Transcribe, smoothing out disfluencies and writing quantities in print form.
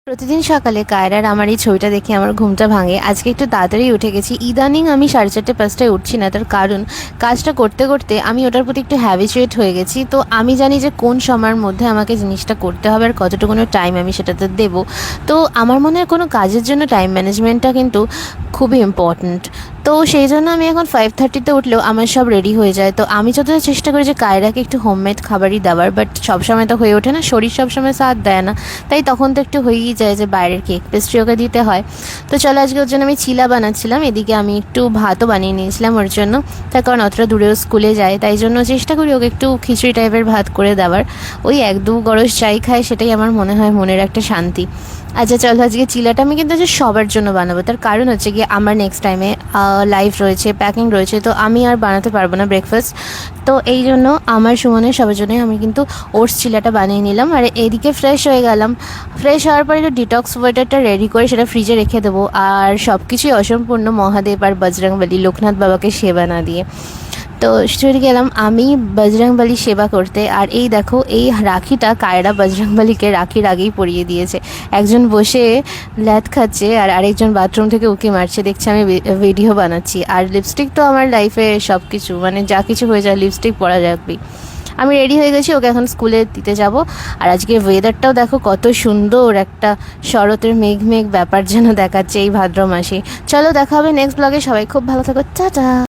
প্রতিদিন সকালে কায়রার আমার এই ছবিটা দেখে আমার ঘুমটা ভাঙে। আজকে একটু তাড়াতাড়ি উঠে গেছি। ইদানিং আমি 4:30-5টায় উঠছি না, তার কারণ কাজটা করতে করতে আমি ওটার প্রতি একটু হ্যাবিচুয়েট হয়ে গেছি। তো আমি জানি যে কোন সময়ের মধ্যে আমাকে জিনিসটা করতে হবে আর কতটুকুনো টাইম আমি সেটাতে দেবো। তো আমার মনে হয় কোনো কাজের জন্য টাইম ম্যানেজমেন্টটা কিন্তু খুবই ইম্পর্ট্যান্ট। তো সেই জন্য আমি এখন 5:30-তে উঠলেও আমার সব রেডি হয়ে যায়। তো আমি যতটা চেষ্টা করি যে কায়রাকে একটু হোমমেড খাবারই দেওয়ার, বাট সবসময় তো হয়ে ওঠে না, শরীর সবসময় সাথ দেয় না। তাই তখন তো একটু হয়েই যায় যে বাইরের কেক পেস্ট্রি ওকে দিতে হয়। তো চলো, আজকে ওর জন্য আমি চিলা বানাচ্ছিলাম, এদিকে আমি একটু ভাতও বানিয়ে নিয়েছিলাম ওর জন্য। তার কারণ অতটা দূরেও স্কুলে যায়, তাই জন্য চেষ্টা করি ওকে একটু খিচুড়ি টাইপের ভাত করে দেওয়ার। ওই 1-2 গরস চাই খায়, সেটাই আমার মনে হয় মনের একটা শান্তি। আচ্ছা চলো, আজকে চিলাটা আমি কিন্তু আজকে সবার জন্য বানাবো। তার কারণ হচ্ছে গিয়ে আমার নেক্সট টাইমে লাইভ রয়েছে, প্যাকিং রয়েছে, তো আমি আর বানাতে পারবো না ব্রেকফাস্ট। তো এই জন্য আমার সুমনের সবার জন্যই আমি কিন্তু ওটস চিলাটা বানিয়ে নিলাম। আর এইদিকে ফ্রেশ হয়ে গেলাম। ফ্রেশ হওয়ার পরে একটু ডিটক্স ওয়াটারটা রেডি করে সেটা ফ্রিজে রেখে দেবো। আর সব কিছুই অসম্পূর্ণ মহাদেব আর বজরংবলী, লোকনাথ বাবাকে সেবা না দিয়ে। তো চলে গেলাম আমি বজরংবলী সেবা করতে। আর এই দেখো, এই রাখিটা কায়রা বজরংবলীকে রাখির আগেই পরিয়ে দিয়েছে। একজন বসে ল্যাদ খাচ্ছে আর আরেকজন বাথরুম থেকে উঁকি মারছে, দেখছে আমি ভিডিও বানাচ্ছি। আর লিপস্টিক তো আমার লাইফে সব কিছু, মানে যা কিছু হয়ে যায় লিপস্টিক পরা যাবে। আমি রেডি হয়ে গেছি, ওকে এখন স্কুলে দিতে যাব। আর আজকে ওয়েদারটাও দেখো কত সুন্দর, একটা শরতের মেঘ মেঘ ব্যাপার যেন দেখাচ্ছে এই ভাদ্র মাসে। চলো, দেখা হবে নেক্সট ব্লগে। সবাই খুব ভালো থাকো, টাটা।